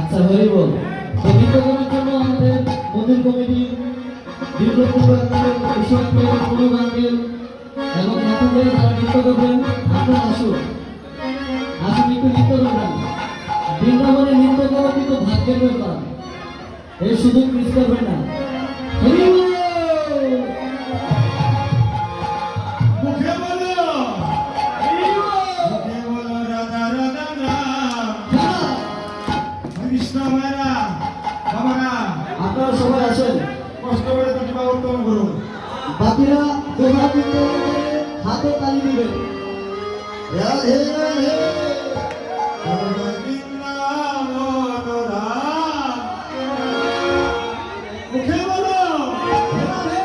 আচ্ছা হরি বল। তো বিজ্ঞাপনের জন্য আমাদের মধুর কমিটি বিপ্লবপূর্ব আন্দোলন কৃষকদের কোনো গান এবং নাটকের যারা নৃত্য করবেন আপনারা আসুন আসুন একটু নৃত্য করবেন। বৃন্দাবনে নৃত্য করা কিন্তু ভাগ্যের ব্যাপার, এই সুযোগ মিস করবেন না। হরি বল। মুখে বলো হরি বল। মুখে বলো রাধা রাধা নাম হ্যাঁ, কৃষ্ণ ভাইরা বাবারা আপনারা সবাই আসেন। কষ্ট করে প্রতিভা উত্তম করুন। বাকিরা দোহা দিতে হাতে তালি দিবেন। রাধে রাধে। মুখে বলো রাধে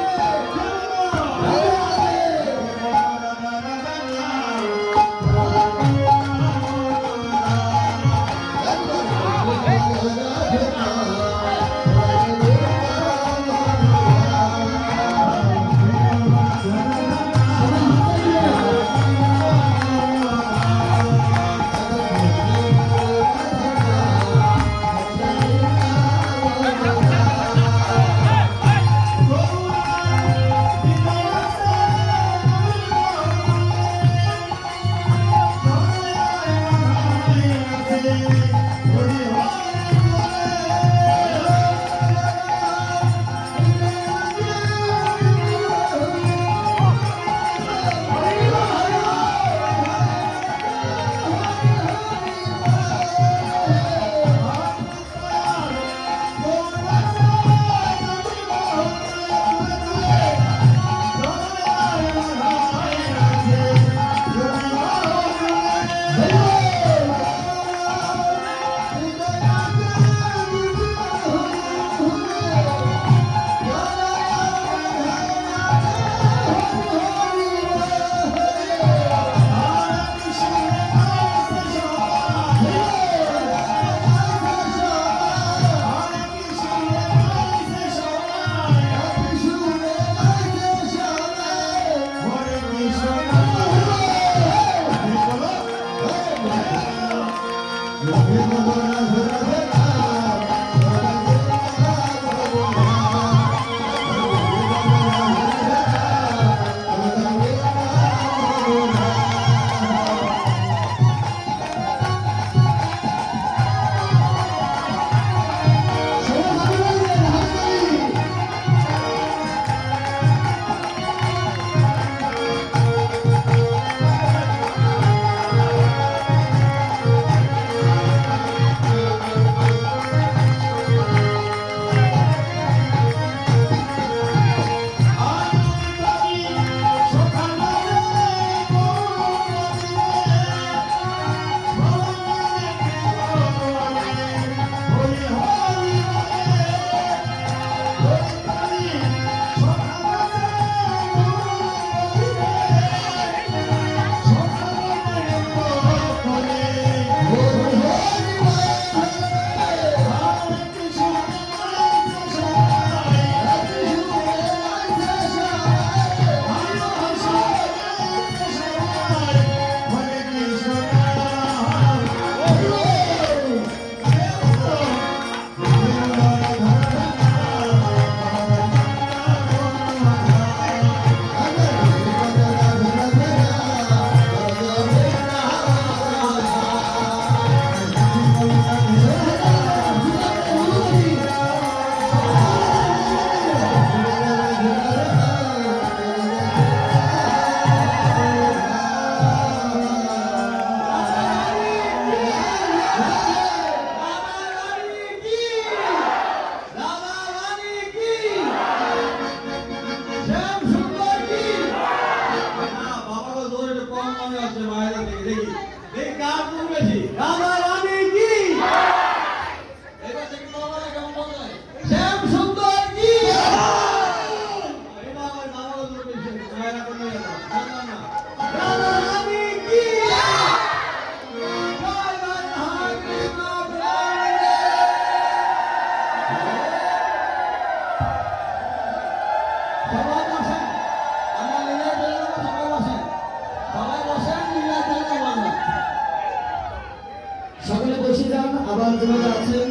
সকলে বসে যান, আবার যেভাবে আছেন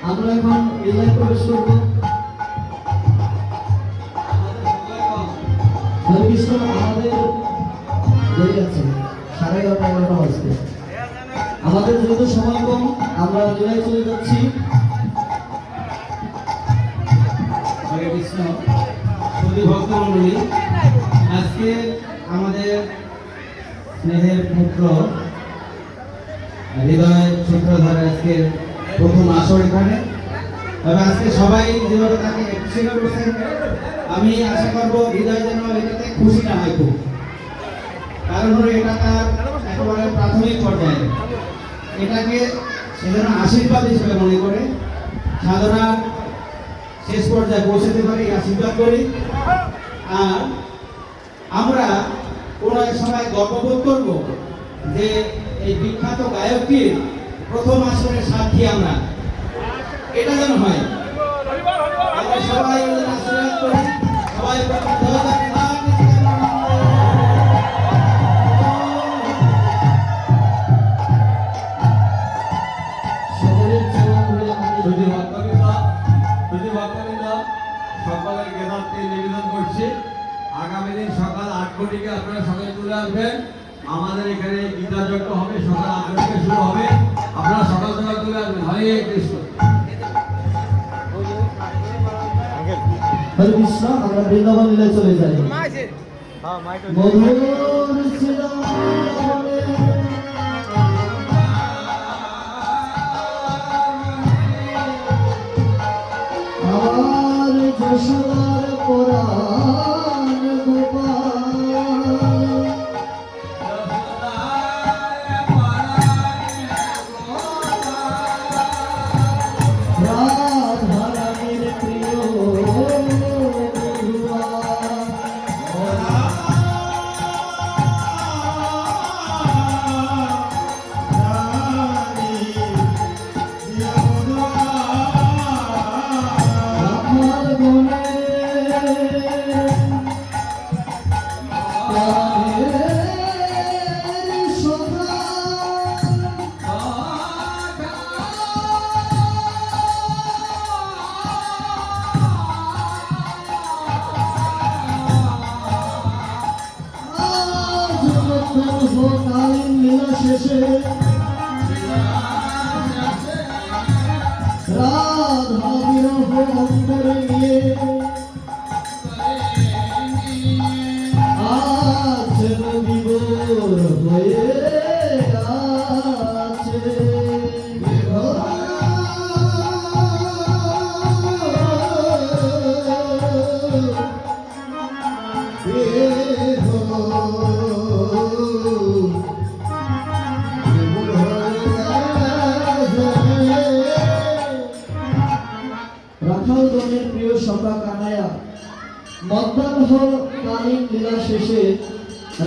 আমরা এখন এলাকায় প্রবেশ করব। হরে কৃষ্ণ, আমাদের দেরি আছে, 11:30 বাজতে। আমাদের যেহেতু সময় কম, আমরা জেলায় চলে যাচ্ছি। হরে কৃষ্ণ, শুধু ভক্তমণ্ডলী, আজকে আমাদের স্নেহের পুত্র হৃদয় সূত্রধর আজকে প্রথম আসর এখানে। তবে আজকে সবাই যেভাবে তাকে অ্যাপ্রিসিয়েট করছেন, আমি আশা করবো হৃদয় যেন এটাতে খুশি না হয় খুব, কারণ হলো এটা তার একেবারে প্রাথমিক পর্যায়ে। এটাকে সে যেন আশীর্বাদ হিসেবে মনে করে সাধনা শেষ পর্যায়ে পৌঁছাতে পারি, এই আশীর্বাদ করি। আর আমরা কোনো এক সময় গর্ববোধ করব যে এই বিখ্যাত গায়কটির প্রথম আসরের সাক্ষী আমরা, এটা যেন হয়। আমরা সবাই ওদের আশীর্বাদ করি, সবাই প্রথম জয়গান গান সকলের চরণ ধরে আমাদের যদি ভক্তবৃন্দ সকলের জ্ঞানার্থে নিবেদন করছি, আগামী দিন সকাল 8 ঘটিকে আপনারা সকালে চলে আসবেন। আমাদের এখানে গীতা যজ্ঞ হবে, সকাল 8 ঘটিকে শুরু হবে। আপনারা সকাল সকাল চলে আসবেন। হরে কৃষ্ণ। হরে কৃষ্ণ, আমরা বৃন্দাবন লীলায় চলে যাই। মধুর শ্রীরামে আমার যশোদার পরাণ গোপাল, রাধারানীর প্রিয় বধূয়া। রাখাল গণে প্রাণের সখা, আজ মধ্যাহ্নকালীন লীলা শেষে রাধা বিরহ অন্তরে নিয়ে আছেন বিভোর হয়ে আছে। রাখালগণের প্রিয় সখা কানায়া মধ্যাহ্নকালীন লীলা শেষে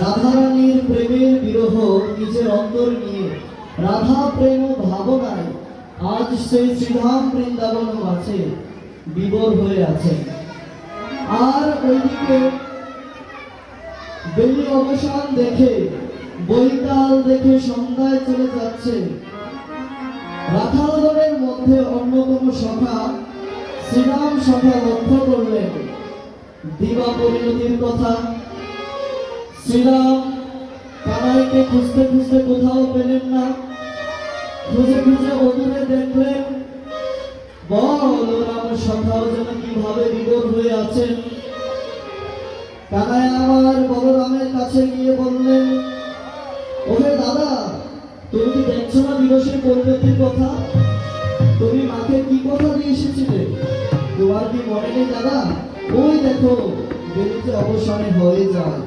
রাধারানীর প্রেমের বিরহ নিজের অন্তর নিয়ে রাধা প্রেম ভাবনায় আজ সেই শ্রীধাম বৃন্দাবন মাঝে বিভোর হয়ে আছে। আর ওইদিকে বেলি অবসান দেখে, বৈকাল দেখে সন্ধ্যায় চলে যাচ্ছে। রাখালগণের মধ্যে অন্যতম সখা শ্রীরাম সখা লক্ষ্য করলেন দিবা পরিণতির কথা। শ্রীরাম কানাইকে খুঁজতে খুঁজতে কোথাও পেলেন না, খুঁজে খুঁজে অদূরে দেখলেন বলরাম সখাও যেন কিভাবে বিভোর হয়ে আছেন। কানাই আমার বলরামের কাছে গিয়ে বললেন, ওহে দাদা, তুমি কি দেখছো না দিবসের পরিণতির কথা? তুমি মাকে কি কথা দিয়ে এসেছিলে? তোমার কি মনে নেই দাদা? ওই দেখো বেলিতে অবসানে হয়ে যায়।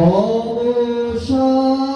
অবসান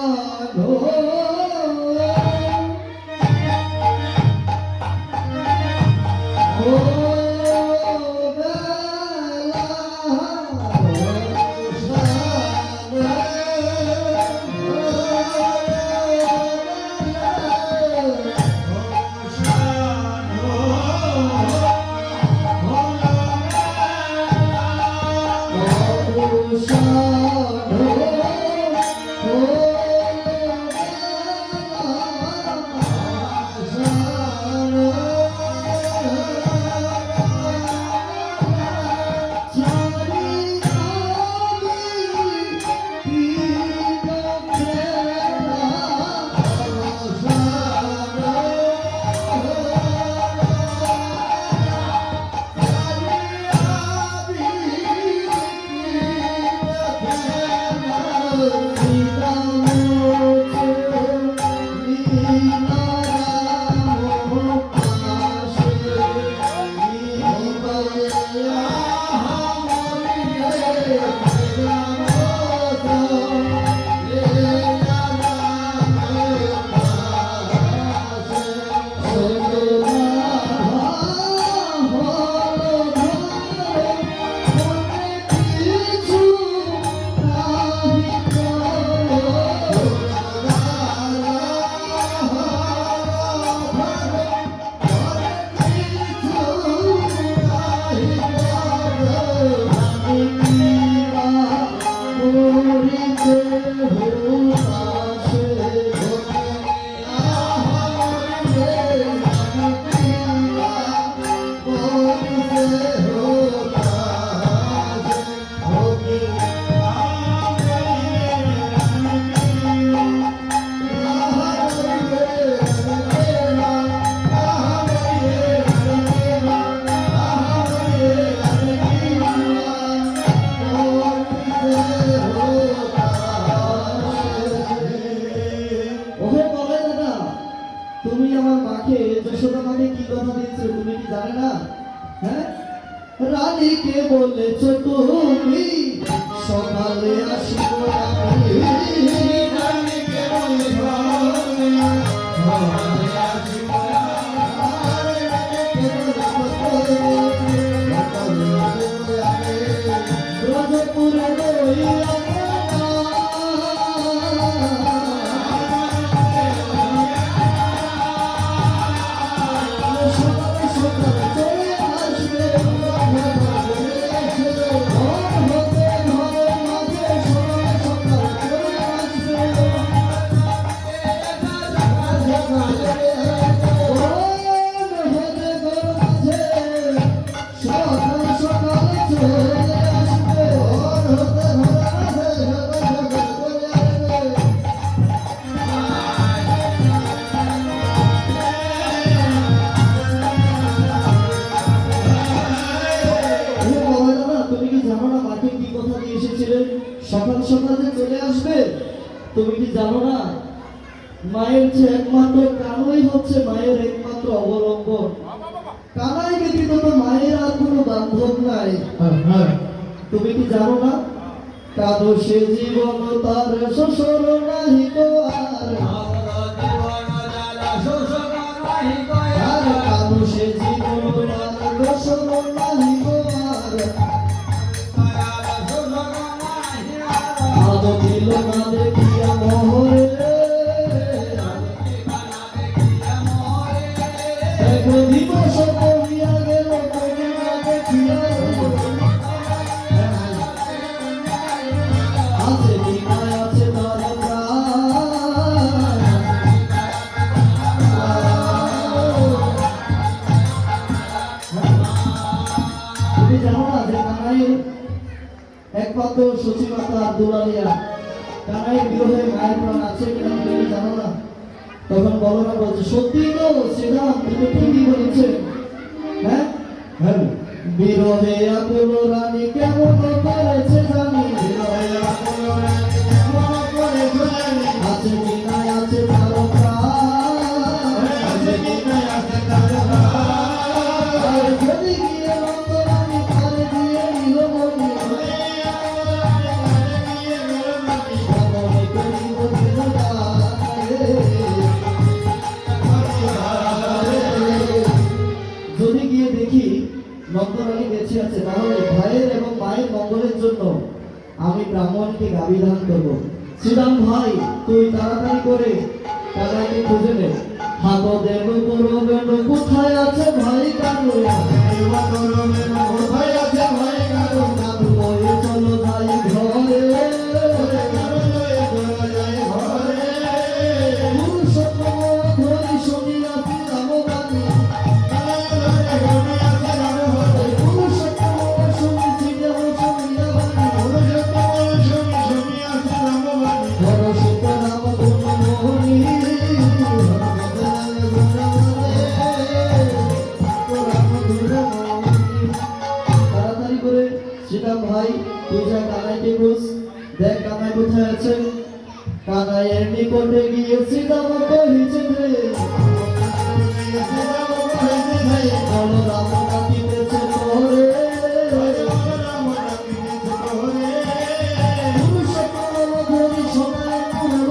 কথা দিয়েছে তুমি কি জানে না? হ্যাঁ, রানীকে বলেছো তুমি সকালে আসিব আমি, রানীকে বলেছো তুমি সকালে আসিব ব্রজপুরে লইয়া সকাল সকাল যে চলে আসবে? তুমি কি জানো না মায়ের যে একমাত্র কানাই হচ্ছে মায়ের একমাত্র অবলম্বন। কানাই ব্যতীত তো মায়ের আর কোনো বান্ধব নাই। তুমি কি জানো না? কাদো সে জীবন তার শ্বশুর নাহি তো আর, কাদো সে জীবন তার শ্বশুর নাহি তো আর, আদো দিল না দেখিয়া মোহরে, দেখো দিবস পড়িয়া গেল তুমি না দেখিয়া, আছে কিনা আছে তার প্রাণ, তুমি জানো না যে কানাই একমাত্র সচিমাতা দুলালিয়া, কানাই বিরহে মায়ের প্রাণ আছে কিনা তুমি জানো না? তখন বলরাম বলছে সত্যি তো শ্রীরাম, তুমি ঠিকই বলেছেন। হ্যাঁ, বিরহে আকুল রানী কেমন করেছে জানি, আছে কিনা আছে তার প্রাণ, আর যদি গিয়ে নন্দরানী তার দিয়ে নিল মনি, মনে করিব যদি গিয়ে দেখি নন্দরানী বেঁচে আছে, তাহলে ভাইয়ের এবং মায়ের মঙ্গলের জন্য আমি ব্রাহ্মণকে গাভী দান করবো। শ্রীরাম ভাই, তুই তাড়াতাড়ি করে কানাইকে খুঁজে নে। হাত দেব করবেন কোথায় আছে ভাই কানু, কোথায় আছে ভাই কানু, কানু বয়ে চলো যাই ঘরে, পুরুষোত্তম ধরি শুনিয়াছি রামবাণী, পুরুষোত্তম শুনিছি দেব শুনিয়া বাণী, হরষিত রাম গুণমোহনী, তাড়াতাড়ি করে শ্রীরাম ভাই তুই যা কানাইকে খুঁজ, দেখ কানাই কোথায় আছে। কানাইয়ের নিকটে গিয়ে শ্রীরাম কহিছে রে, বলরাম ডাকিতেছে তোরে, পুরুষোত্তম ধরি সোনার কুমার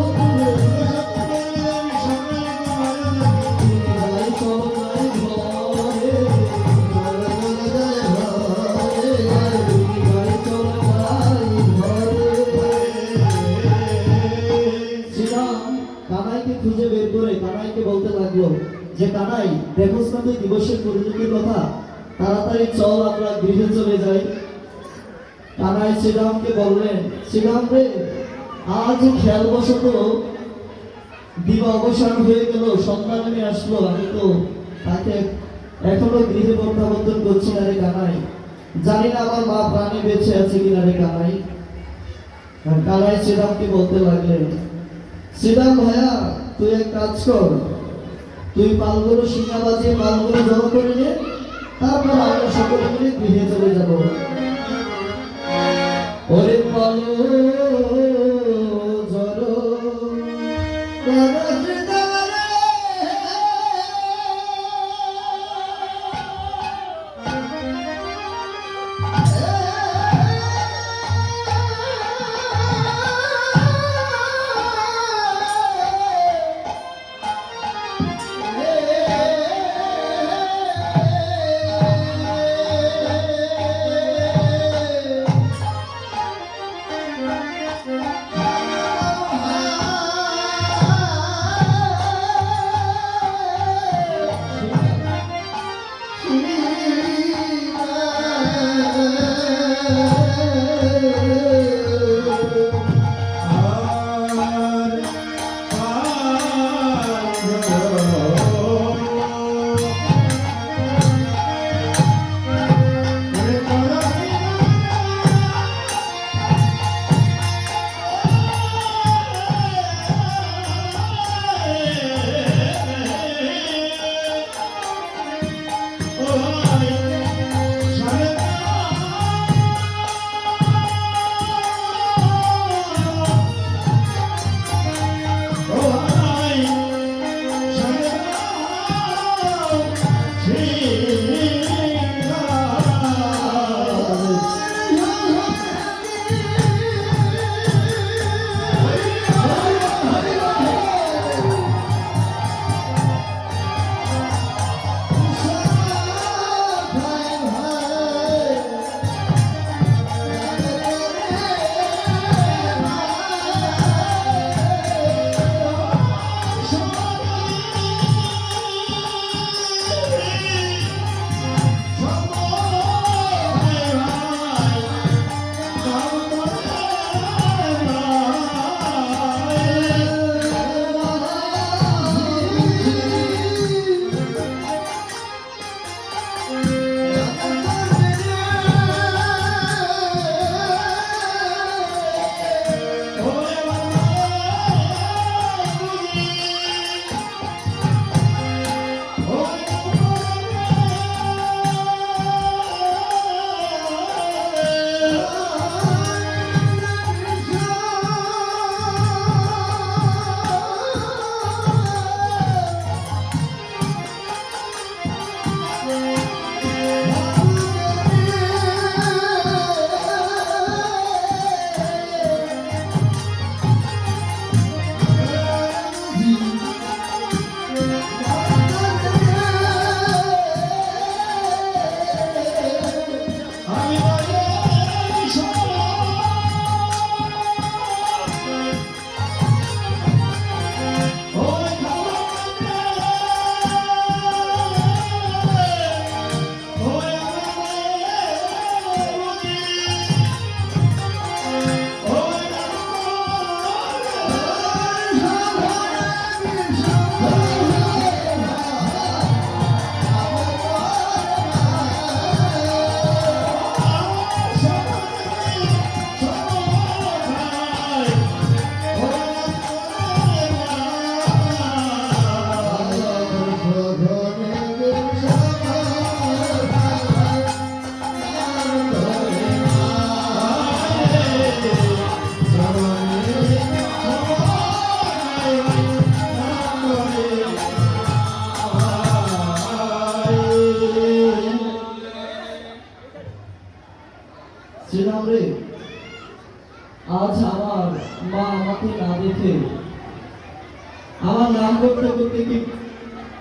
ভাই চলো যাই ঘরে, কানাইকে খুঁজে বের করে কানাইকে বলতে লাগলো যে কানাই, দেখোস না তুই দিবসের পরিণতির কথা, তাড়াতাড়ি চল আমরা গৃহে চলে যাই। কানাই শ্রীরামকে বললেন, শ্রীরাম রে, আজ খেয়ালবশত দিবা অবসান হয়ে গেল, সন্ধ্যা নেমে আসলো, আমি তো তাকে এখনো গৃহে প্রত্যাবর্তন করছি না রে কানাই, জানি না আমার মা প্রাণে বেঁচে আছে কিনা রে কানাই। কানাই শ্রীরামকে বলতে লাগলেন, শ্রীরাম ভাইয়া তুই এক কাজ কর, তুই পালগুলো শিঙা বাজিয়ে পালগুলো জড়ো করে নে, তারপর আমরা সকলে মিলে গৃহে চলে যাব। ওরে পালো জড়ো করে শ্রীরাম রে, আজ আমার মা আমাকে না দেখে আমার নাম করতে করতে কি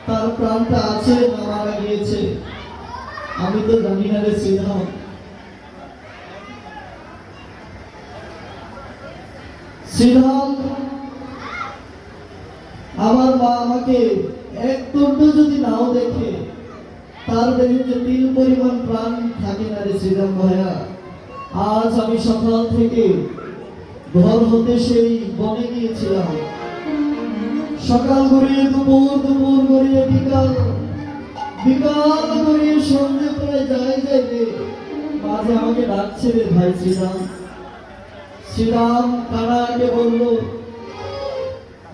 তার প্রাণটা আছে না মারা গিয়েছে আমি তো জানি না রে শ্রীরাম। শ্রীরাম, আমার মা আমাকে এক দণ্ড যদি নাও দেখে তার দেহে যে তিল পরিমাণ প্রাণ থাকে না রে শ্রীরাম ভাইয়া। আজ আমি সকাল থেকে ঘর হতে সেই বনে গিয়েছিলাম, সকাল গড়িয়ে দুপুর, দুপুর গড়িয়ে বিকাল, বিকাল গড়িয়ে সন্ধ্যে প্রায় যাই যাইবে, মাঝে আমাকে ডাকছে রে ভাই শ্রীরাম। শ্রীরাম কানাকে বলল,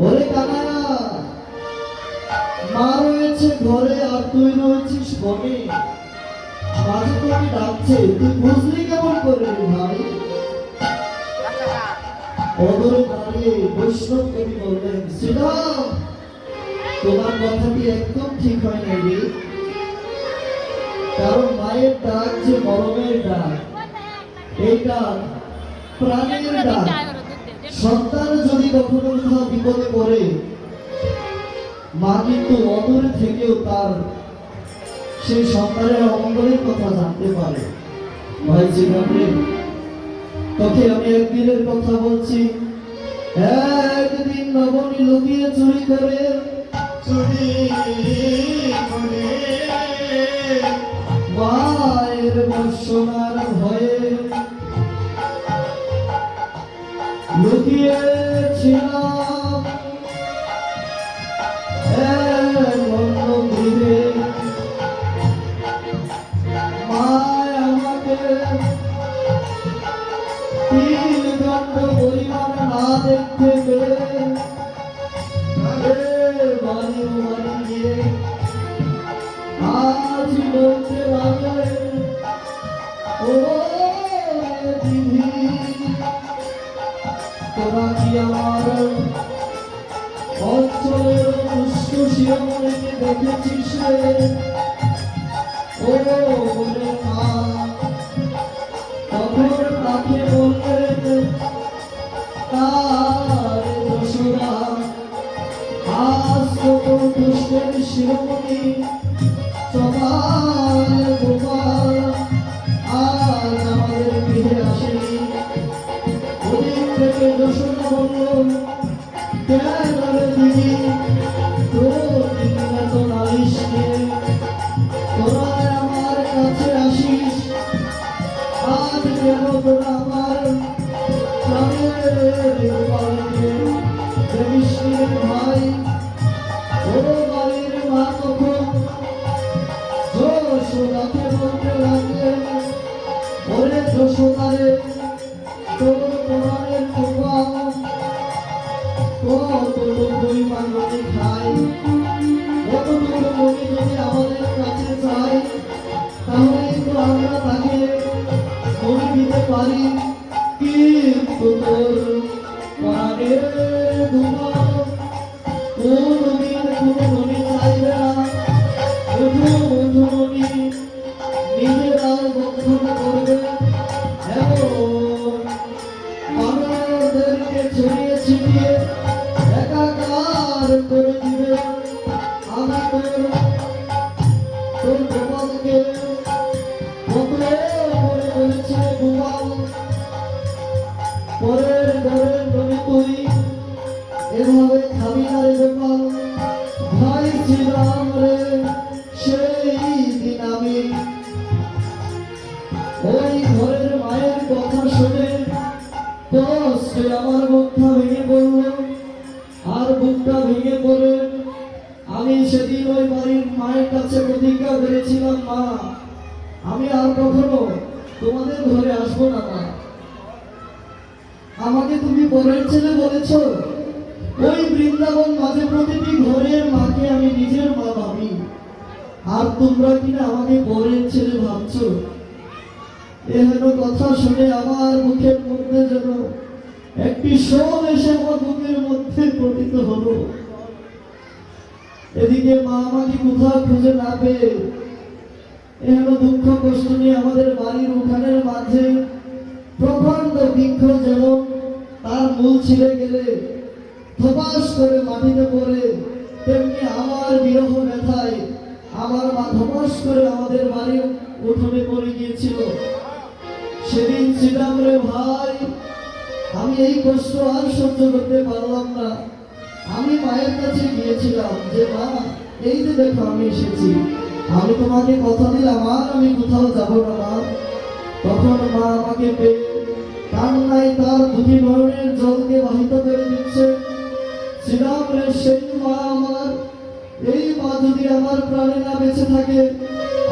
ওরে কানা, মা রয়েছে ঘরে আর তুই রয়েছিস বনে, মাঝে তোকে ডাকছে, তুই বুঝলি কেমন করে রে ভাই? অদরে দাঁড়িয়ে বৈষ্ণব কবি বললেন, শ্রীরাম, তোমার কথাটি একদম ঠিক হয় না রে, কারণ মায়ের ডাক যে মরমের ডাক, এইটা প্রাণের ডাক। সন্তান যদি কখনো কোথাও বিপদে পড়ে, মা কিন্তু অদূরে থেকেও তার সেই সন্তানের অমঙ্গলের কথা জানতে পারে। ভাই শ্রীরামরে, তোকে আমি একদিনের কথা বলছি। একদিন নবনী লুকিয়ে চুরি করে মায়ের বর্ষণার ভয়ে লুকিয়েছিলাম গৃহে। মায় আমাকে তিন দণ্ড পরিমাণ না দেখতে পেয়ে বাড়ি বাড়ি গিয়ে আজ বলতে লাগলেন, ও দিদি, তোরা কি আমার অঞ্চলের দুষ্ট শিরোমণিকে দেখেছিস রে? ও বলে মা তখন তাকে বললেন, তার যশোদা, আজ কত দুষ্টের শিরোমণি সবার গোপাল আজ আমাদের গৃহে আসেনি। ওদিক থেকে যশোদা বলল, কেন রে দিদি, তোর দিদিরা তো নালিশ নিয়ে তোরা আমার কাছে আসিস, আজ কেন তোরা আমার প্রাণের গোপালকে দেখিস নি রে ভাই? ও বাড়ির মা তখন যশোদাকে বলতে লাগলেন, ওরে যশোদা রে, তোর প্রাণের গোপাল কতটুকুই মাংনি খায়, কতটুকু মনি যদি আমাদের কাছে চায়, তাহলে তো আমরা তাকে মনি দিতে পারি, কিন্তু তোর প্রাণের গোপাল কোনদিন কোনো মনি চাইবে না। বধূ বধূ মনি নিজেরাও বন্ধন করবে এবং মানুষদেরকে ছড়িয়ে ছিটিয়ে একাকার করে দিবে। আমি তোর গোপালকে বদলে করে বলেছে, গোপাল পরের ঘরের নবী তুই এভাবে খাবি না রে গোপাল। ভাই শ্রীরাম রে, সেই দিন আমি ওই ঘরের মায়ের কথা শুনে কষ্টে আমার বুকটা ভেঙে পড়ল, আর বুকটা ভেঙে পড়ে আমি সেদিন ওই বাড়ির মায়ের কাছে প্রতিজ্ঞা করেছিলাম, মা, আমি আর কখনো তোমাদের ঘরে আসবো না। মা, আমাকে তুমি পরের ছেলে বলেছ, ওই বৃন্দাবন মাঝে প্রতিটি ঘরের মাকে আমি নিজের মা ভাবি, আর তোমরা কিনা আমাকে পরের ছেলে ভাবছো। এহেন কথা শুনে আমার মুখের মধ্যে যেন একটি শোল এসে আমার বুকের মধ্যে পতিত হলো। এদিকে মা আমাকে কোথাও খুঁজে না পেয়ে এহেন দুঃখ কষ্ট নিয়ে আমাদের বাড়ির উঠানের মাঝে প্রখণ্ড বৃক্ষ যেমন তার মূল ছিঁড়ে গেলে ধপাস করে মাটিতে পড়ে, তেমনি আমার বিরহ ব্যথায় আমার মা ধপাস করে আমাদের বাড়ির উঠোনে পড়ে গিয়েছিল। সেদিন ছিলাম রে ভাই, আমি এই কষ্ট আর সহ্য করতে পারলাম না। আমি মায়ের কাছে গিয়েছিলাম যে মা, এই যে দেখো আমি এসেছি, আমি তোমাকে কথা দিলাম আর আমি কোথাও যাব না মা। তখন মা আমাকে পেয়ে কান্নায় তার দুটি নয়নের জলকে বাহিত করে দিচ্ছে। শ্রীরাম রে, সেই মা আমার, এই মা যদি আমার প্রাণে না বেঁচে থাকে,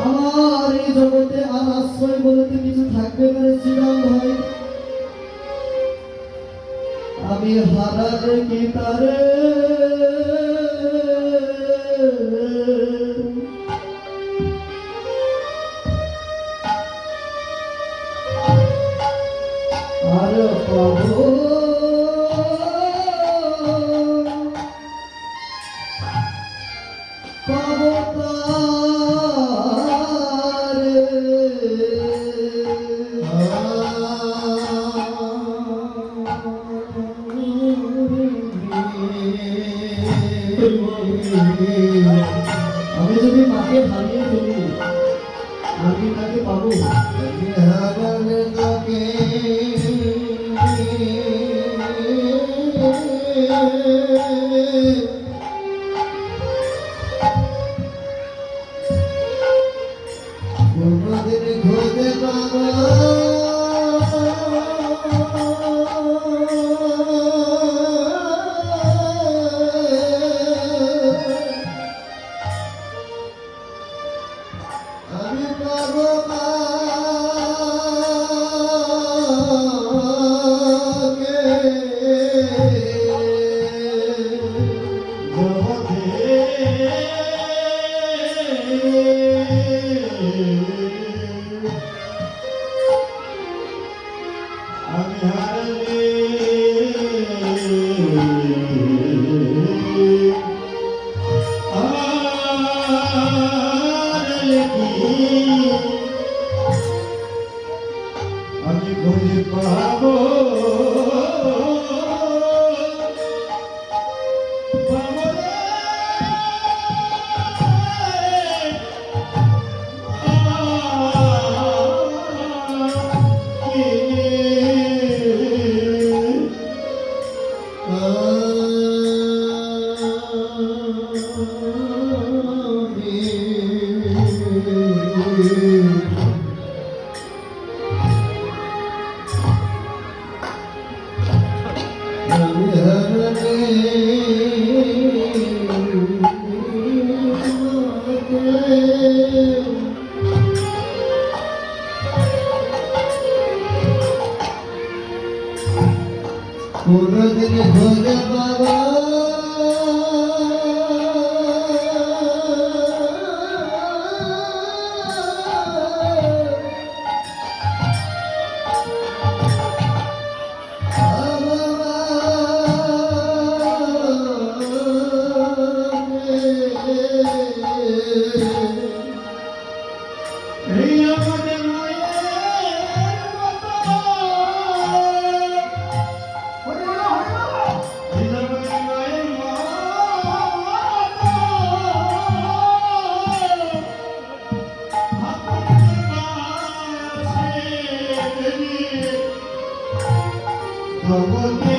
আমার এই জগতে আর আশ্রয় বলতে কিছু থাকবে না রে শ্রীরাম ভাই। আমি হারালে কি তারে আর পাবো, পাবো তারে। আমি যদি মাকে হারিয়ে ফেলি, আমি তাকে পাবো। খোঁজে বাবা আমি পাবো মাকে। আমি হারালে আমি খুঁজে পাবো, পাবো রে। কোনদিন খোঁজে বাবা এই আমাদের মায়ের মতো, এই আমাদের মায়ের মতো, আপনাদের কাছে জগতে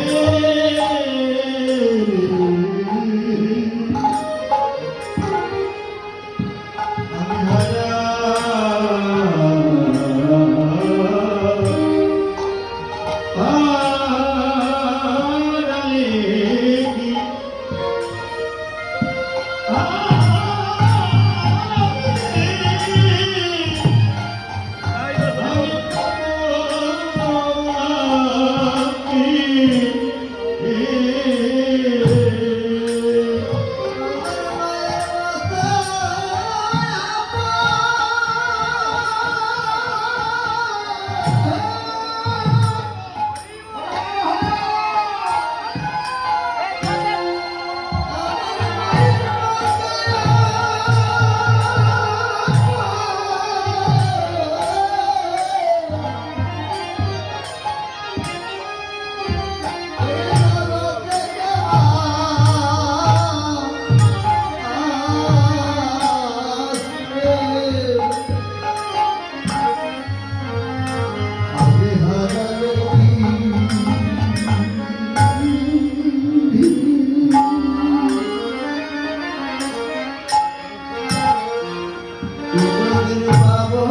কোনদিন পাবো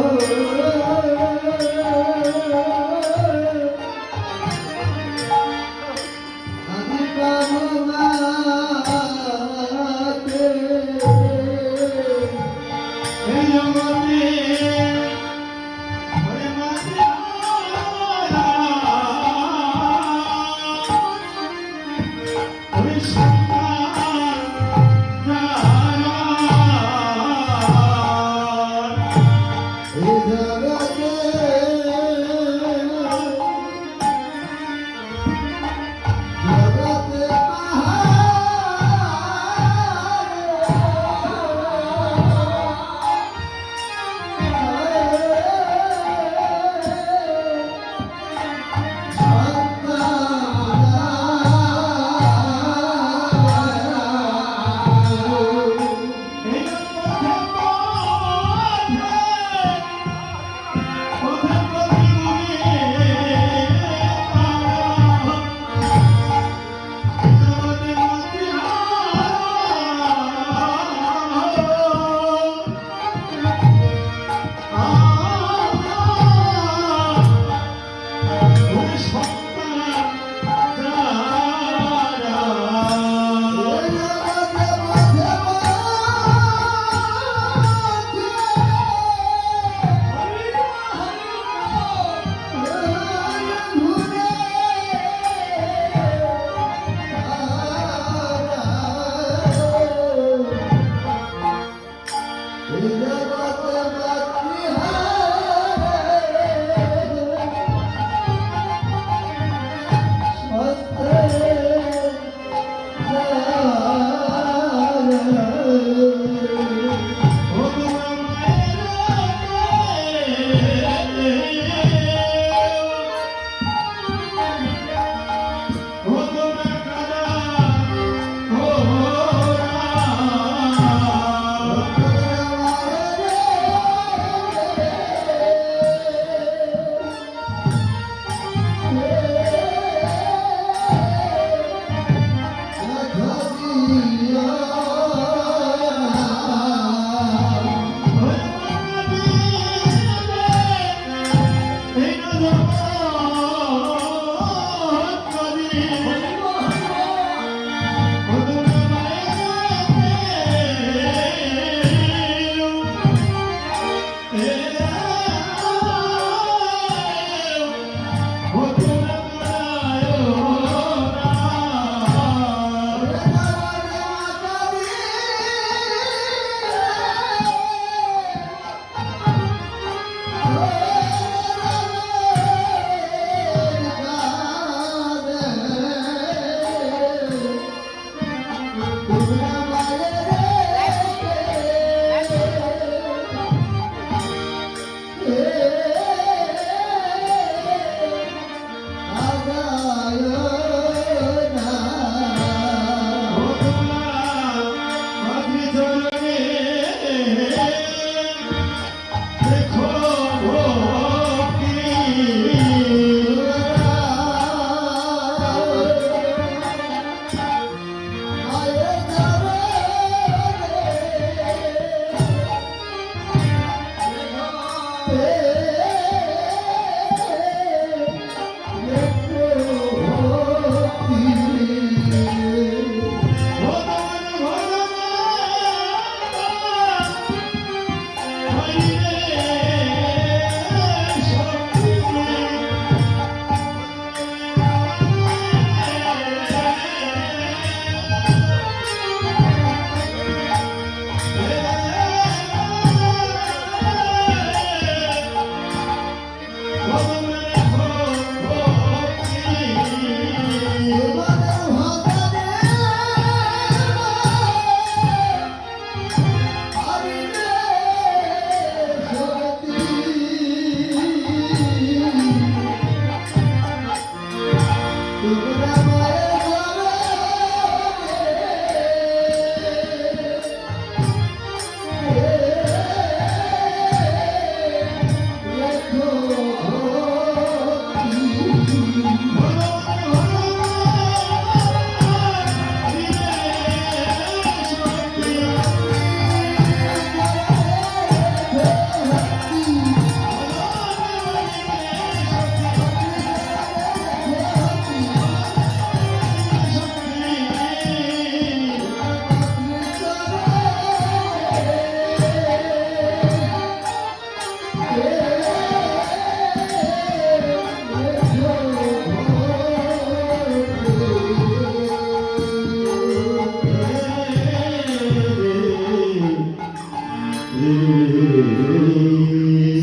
আমি পাবো মাকে এই জগতে ওরে মাঝে ওরে সন্তান যারা এই জগতে জগতে এই পথে পথে পথে জগতে মাঝে ওরে সন্তান যারা ও তোমার ও তোমার কাদা ও Yeah.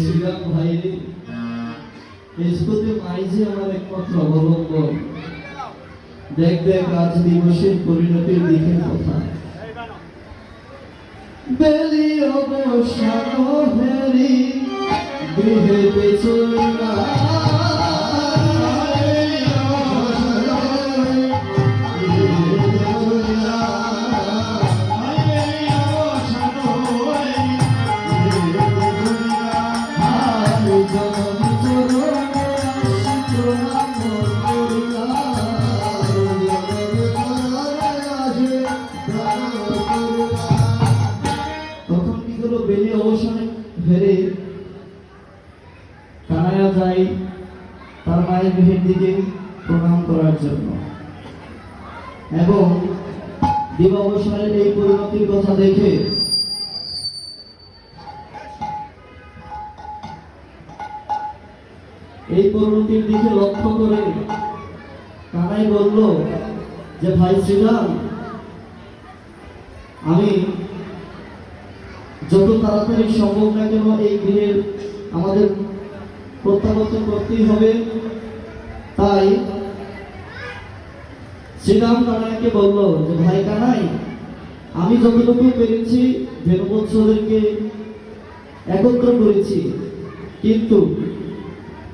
শ্রীরাম ভাই এসপতি মাই যে আমার একমাত্র অবলম্বন। দেখ দেখ আজ দিবসের পরিণতির দিকে কথা বেলি অবসান হেরি গৃহে পেছল না তখন কি হলো বেলি অবসানে ফেরে কানায়া যায় তার মায়ের গৃহের দিকে প্রণাম করার জন্য এবং দিবা অবসানের এই পরিণতির কথা দেখে এই পরিণতির দিকে লক্ষ্য করে কানাই বলল যে ভাই শ্রীরাম, আমি যত তাড়াতাড়ি সম্ভব না কেন এই গৃহের আমাদের প্রত্যাবর্তন করতেই হবে। তাই শ্রীরাম কানাইকে বলল যে ভাই কানাই, আমি যতটুকু পেরেছি ভেনুবৎসদেরকে একত্র করেছি, কিন্তু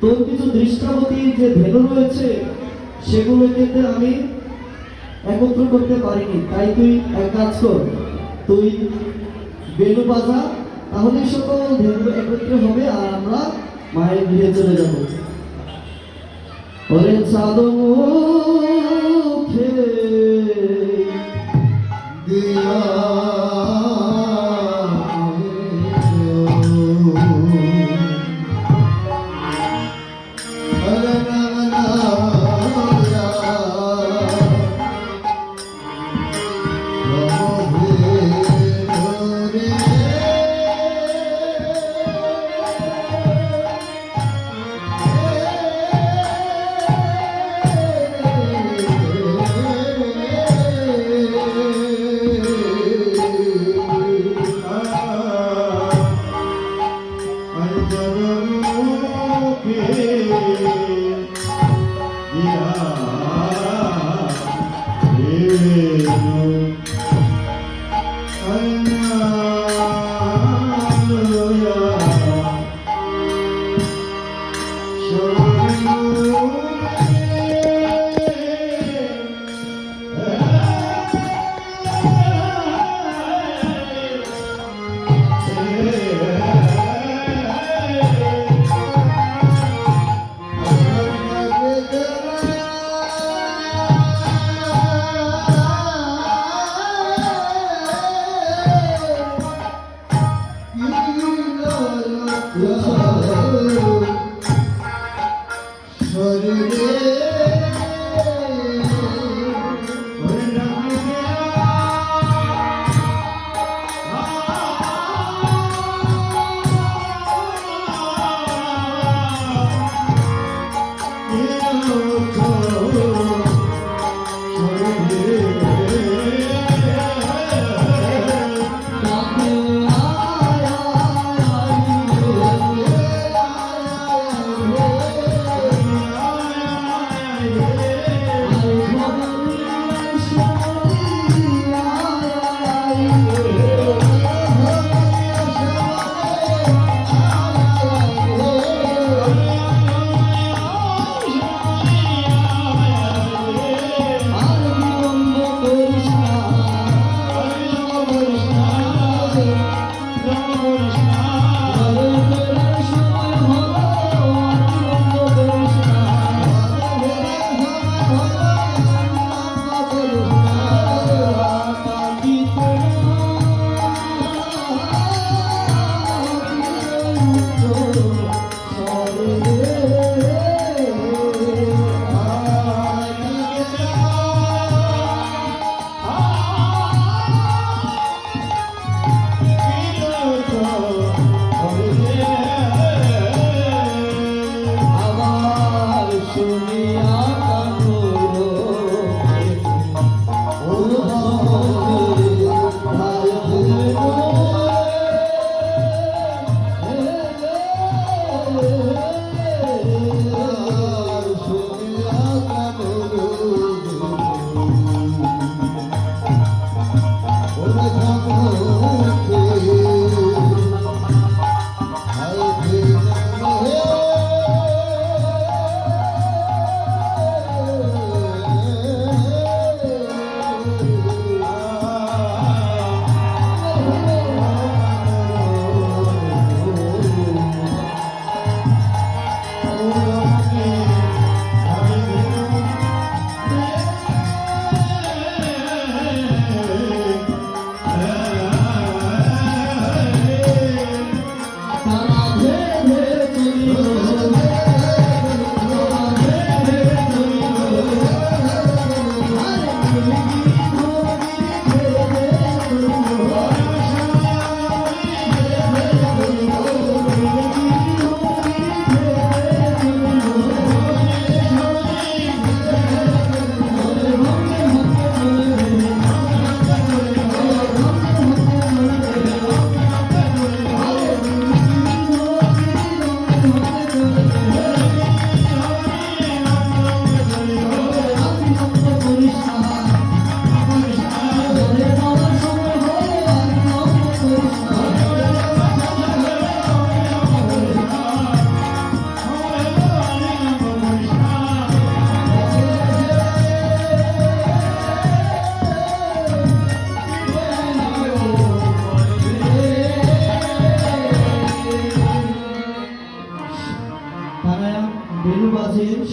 তোর কিছু দৃষ্টাবতী যে ভেনু রয়েছে সেগুলোকে আমি একত্র করতে পারিনি। তাই তুই এক কাজ কর, তুই বেনু বাজা, তাহলে সকল ভেনু একত্র হবে আর আমরা মায়ের গৃহে চলে যাব। ওরে চাঁদ মুখে দিয়া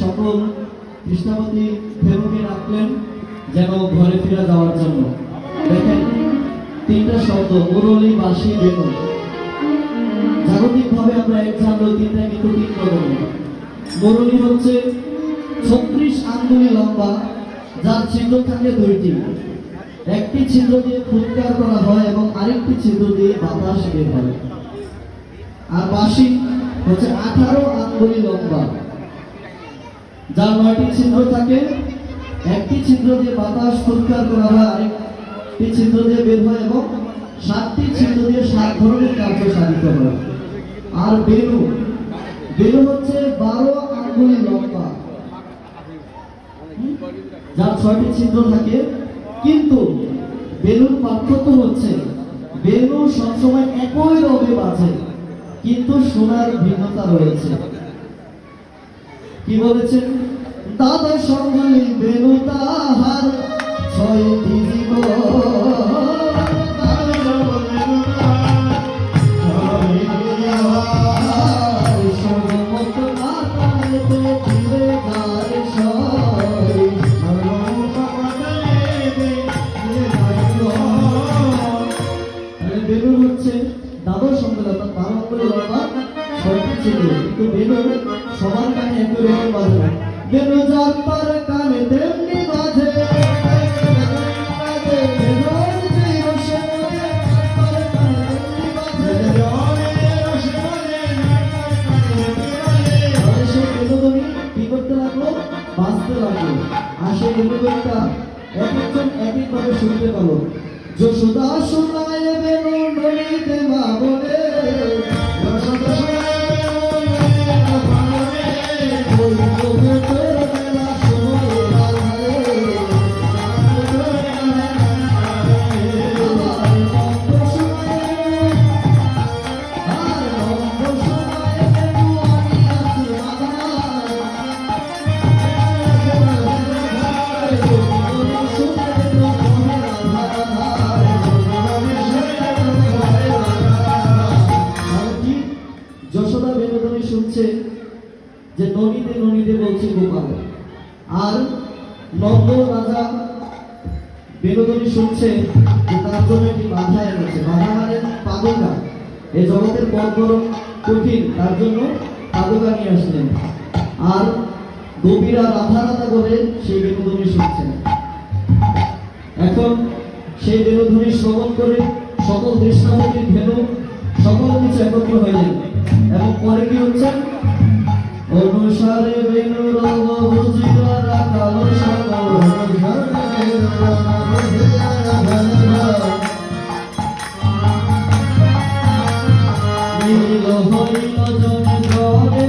সকল কৃষ্ণাবতী ফেরুকে রাখলেন যেন ঘরে ফিরে যাওয়ার জন্য। দেখেন তিনটা শব্দ, মুরলী, বাঁশি, বেনু। জাগতিকভাবে আমরা এক জানলো তিনটা কিন্তু তিন রকমের। মুরলী হচ্ছে 36 আঙ্গুলি লম্বা, যার ছিদ্র থাকে দুইটি। একটি ছিদ্র দিয়ে ফুৎকার করা হয় এবং আরেকটি ছিদ্র দিয়ে বাতাস বের হয়। আর বাঁশি হচ্ছে 18 আঙ্গুলি লম্বা, যার 9টি ছিদ্র থাকে। একটি ছিদ্র দিয়ে বাতাস ফুৎকার করা হয়, আরেকটি ছিদ্র দিয়ে বের হয় এবং 7টি ছিদ্র দিয়ে 7 ধরনের কার্য সাধিত হয়। আর বেনু, বেনু হচ্ছে 12 আঙ্গুলি লম্বা, যার 6টি ছিদ্র থাকে। কিন্তু বেনুর পার্থক্য হচ্ছে বেনু সবসময় একই রবে বাজে, কিন্তু শোনার ভিন্নতা রয়েছে। কি বলেছেন? দাদা সঙ্গলি বেনু তাহার 6টি জীবন, সর্বমত মাতালেতে দিলে যায় সয়। বেলুন হচ্ছে দ্বাদশ সঙ্গল, অর্থাৎ 12 আঙ্গুলে লম্বা, 6টি ছিদ্র, কিন্তু বেলুন সবার কানে একই রকম বাজে না। বেলু যার তার কানে তেমনি বাজে, কি করতে লাগলো? বাজতে লাগলো। আর সেই বেলুনটা এক একজন এক একভাবে শুনতে পারলো। যশোদা শোনায় বেনু নদীতে মা বলে, যশোদা শোনায় বেনু নদীতে মা বলে, ওই জগতের মেলা শোনে রাধারে, আর নন্দ শোনায় বেনু আমি আছি বাধায়, যশোদা বেনুধ্বনি শুনছে যে ননীতে ননীতে বলছে গোপাল। আর নন্দ রাজা বেনুধ্বনি শুনছে যে তার জন্য একটি বাধা এনেছে। বাধা মানে পাদুকা। এই জগতের পথ বড় কঠিন, তার জন্য পাদুকা নিয়ে আসলেন। আর গোপীরা রাধা রাধা বলে সেই বেনুধ্বনি শুনছেন। এখন সেই বেনুধ্বনি শ্রবণ করে সকল কৃষ্ণাবতীর ভেনু সকল কিছু একত্র হইলেন। এবং পরে কি হচ্ছে? অনুসারে বেনু রব বুঝিয়া রাখাল সকল, নীল হইল জন ঘরে,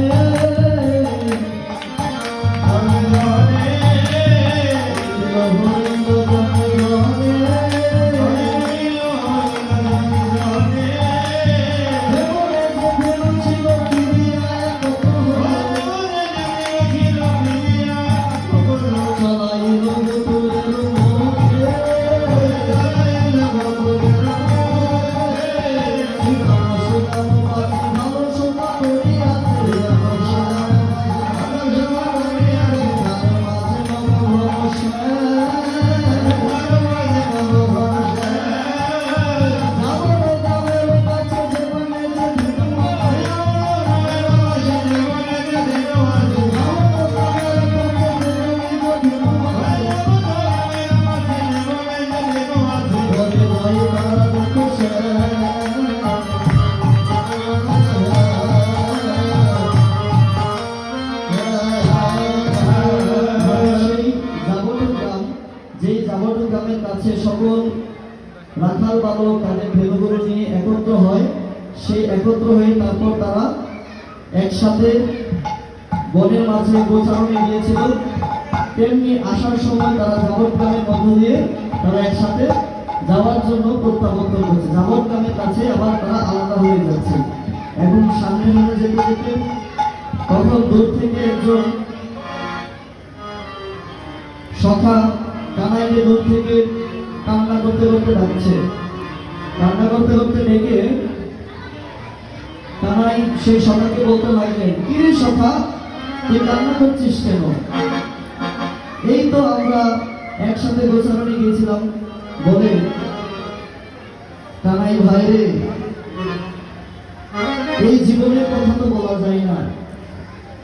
সকল রাখাল বালক তাদের ভেলুগুলো নিয়ে একত্র হয়। সেই একত্র হয়ে তারপর তারা একসাথে বনের মাঝে গোচারণে গিয়েছিল। তেমনি আসার সময় তারা যাবত গ্রামের মধ্য দিয়ে তারা একসাথে যাওয়ার জন্য প্রত্যাবর্তন করছে। যাবত গ্রামের কাছে আবার তারা আলাদা হয়ে যাচ্ছে। এখন সামনে সামনে যেতে যেতে তখন দূর থেকে একজন সখা কানাইকে দূর থেকে কান্না করতে করতে ডাকছে। কান্না করতে করতে ডেকে কানাই সেই সখাকে বলতে লাগলেন, কি রে সখা, তুই কান্না করছিস কেন? এই তো আমরা একসাথে গোছানো গিয়েছিলাম বলে, কানাই ভাই রে, এই জীবনের কথা তো বলা যায় না।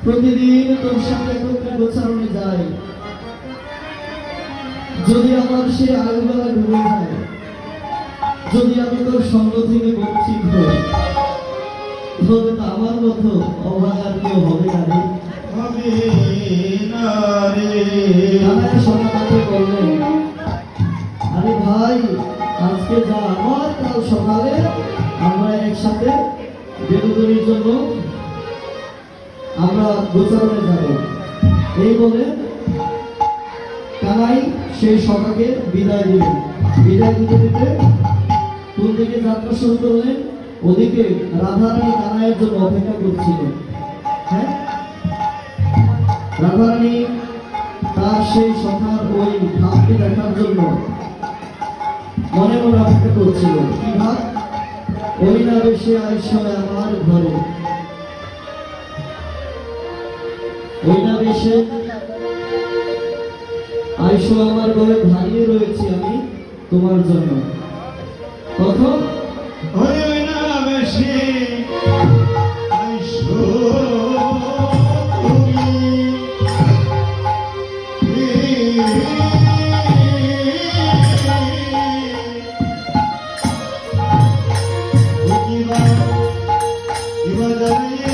প্রতিদিন তোর সাথে একত্রে গোছানো যায়, যদি আমার সে আলুবেলা ডুবে যায়, যদি আমি তোর সঙ্গ থেকে বঞ্চিত হই, তবে তো আমার মতো অভাগার কেউ হবে না রে। হবে না রে। কানাই সকালে বললেন, আরে ভাই, আজকে যা আমার, কাল সকালে আমরা একসাথে বিনোদনের জন্য আমরা গোচারণে যাব। এই বলে কানাই সেই সকাকে বিদায় দিলেন। বিদায় দিতে দিতে কোন দিকে যাত্রা শুরু করলেন? ওদিকে রাধারানী কানাইয়ের জন্য অপেক্ষা করছিলেন। হ্যাঁ, রাধারানী তার সেই সখার ওই ভাবকে দেখার জন্য মনে মনে অপেক্ষা করছিল। কি ভাব? ওই না বেশি আইসয় আমার ঘরে, ওই না বেশে আইসো আমার ঘরে, দাঁড়িয়ে রয়েছি আমি তোমার জন্য। তখন ওই না বেশি আইসো তুমি। কিবা জানিয়ে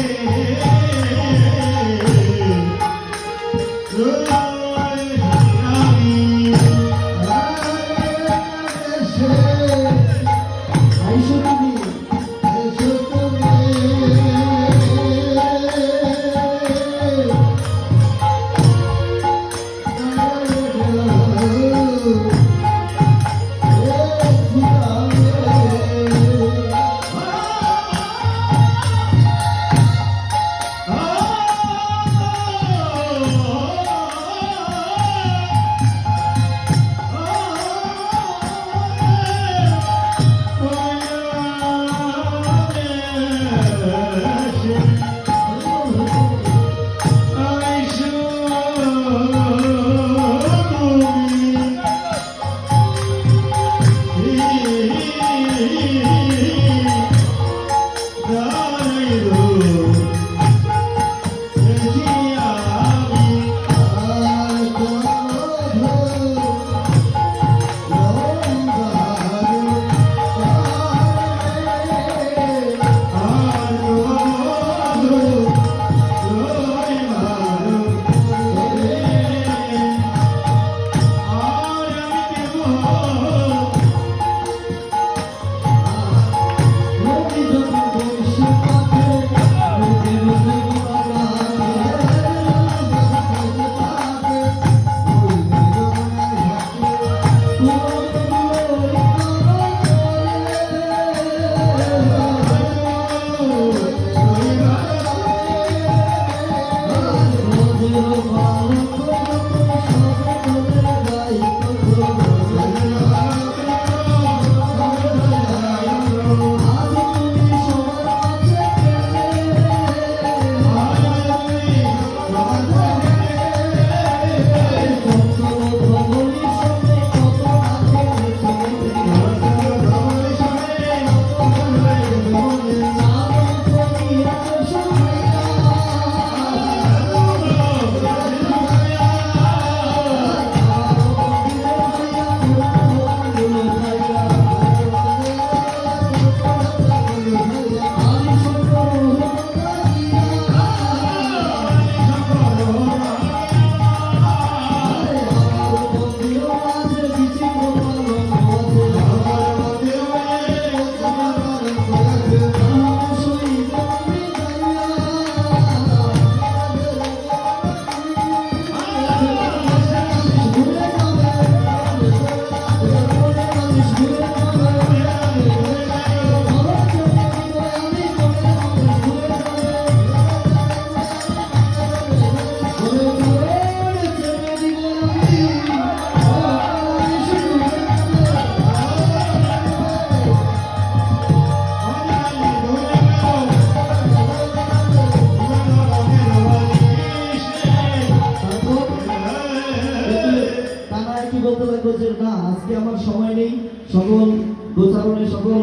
সকল গোচারণে সকল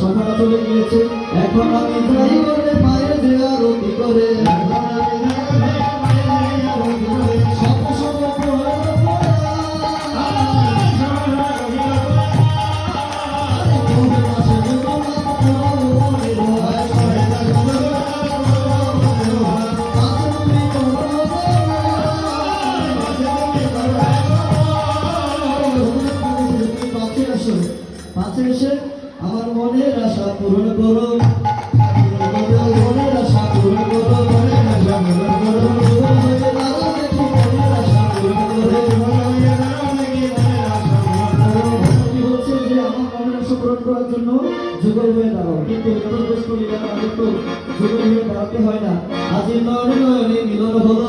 সকাল চলে গিয়েছে। এখন আমি যাই করে পায়ে যে আরতি করে সব সময় পাশে এসে আমার মনের আশা পূরণ করো, মনের আশা পূরণ করো, মনের আশা পূরণ করো, মনের আশা পূরণ করো। কি বলছে যে আমার মনের আশা পূরণ করার জন্য যুগল হয়ে দাঁড়াও, কিন্তু আমাদের তো যুগল হয়ে দাঁড়াতে হয় না। আজ নয়নে মিলন হলো,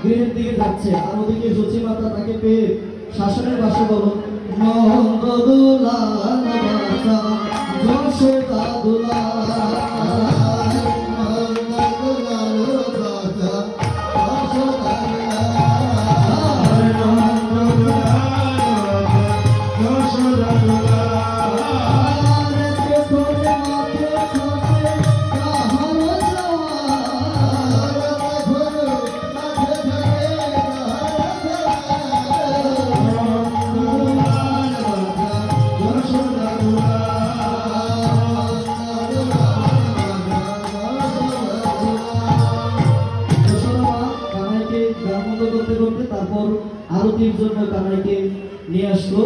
গৃহের দিকে যাচ্ছে, আর ওদিকে সচি মাতা তাকে পেয়ে শাসনের ভাষা বলো, নন্দদুলা বাসা যশোদা দুলা করতে করতে তারপর আরতির জন্য কানাইকে নিয়ে আসলো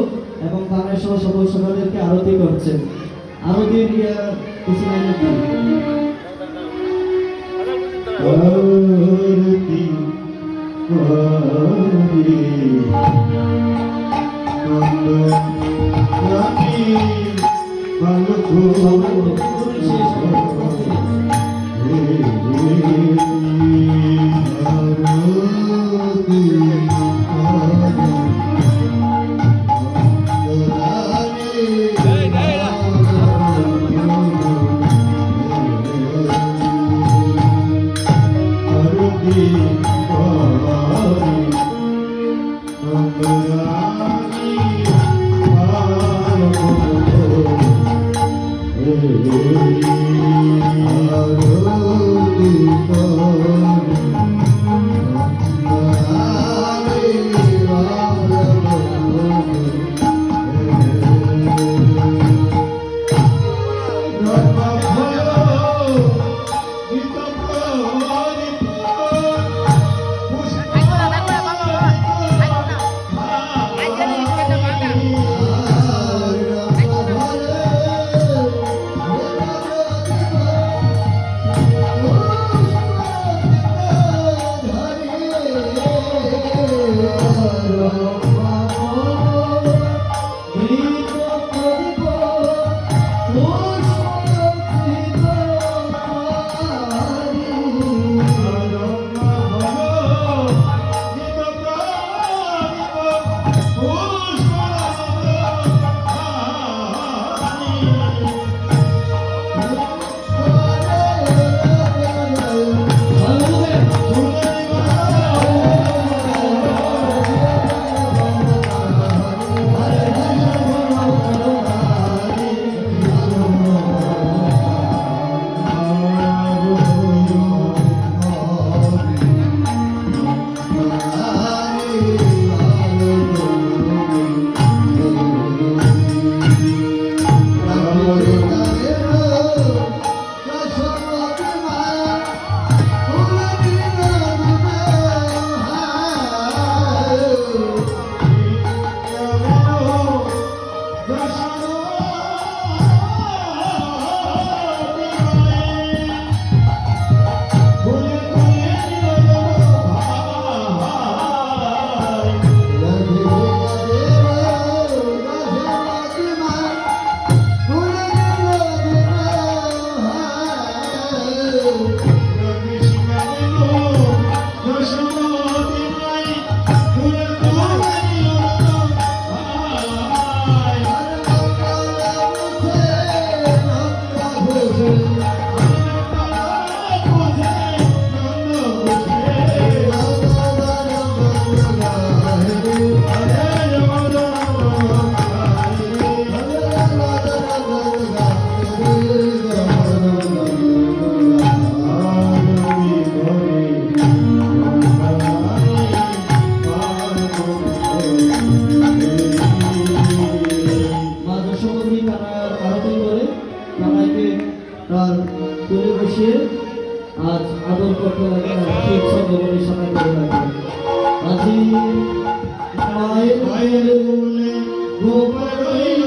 এবং কানাই সহ সকল সকালদেরকে আরতি করছেন। আরতির কিছু লাইন কি? আরতি করি রানী ভালো Oh বর্ষপতি কারাতে করে কানাইকে তার তুলে বসিয়ে আজ আদর করতে লাগে ঠিক সঙ্গে সবাই করে রাখবে আজি মায়ের মায়ের কোলে গোপাল রইল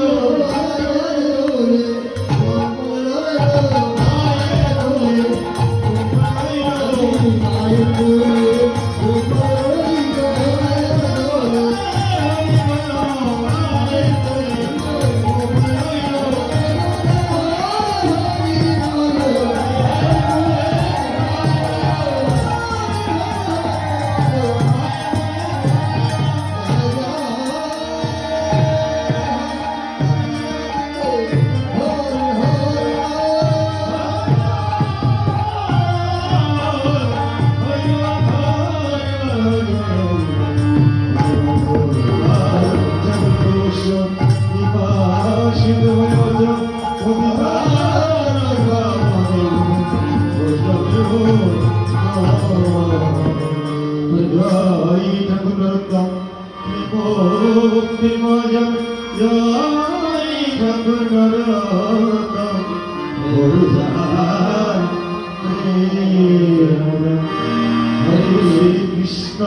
কৃষ্ণ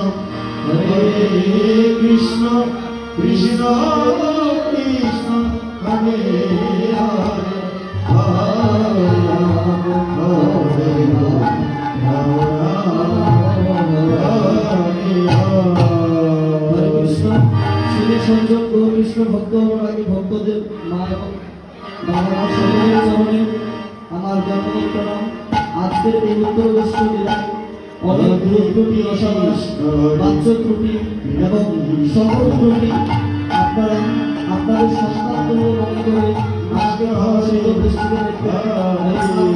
হরে কৃষ্ণ কৃষ্ণ কৃষ্ণ হরে হরে হরে রাম হরে রাম হরে কৃষ্ণ শ্রী সংযোগ কৃষ্ণ ভক্ত অনুরাগী ভক্তদের মা এবং বাবা সকলের চরণে আমার জন্মদিন প্রণাম। আজকের এই উত্তর গোষ্ঠী জেলায় অনেক ভুল ত্রুটি রসাবাস বাচ্য ত্রুটি এবং সকল ত্রুটি আপনারা আপনাদের সন্তানগুলো মনে করে আজকে ভালো দৃষ্টিতে দেখতে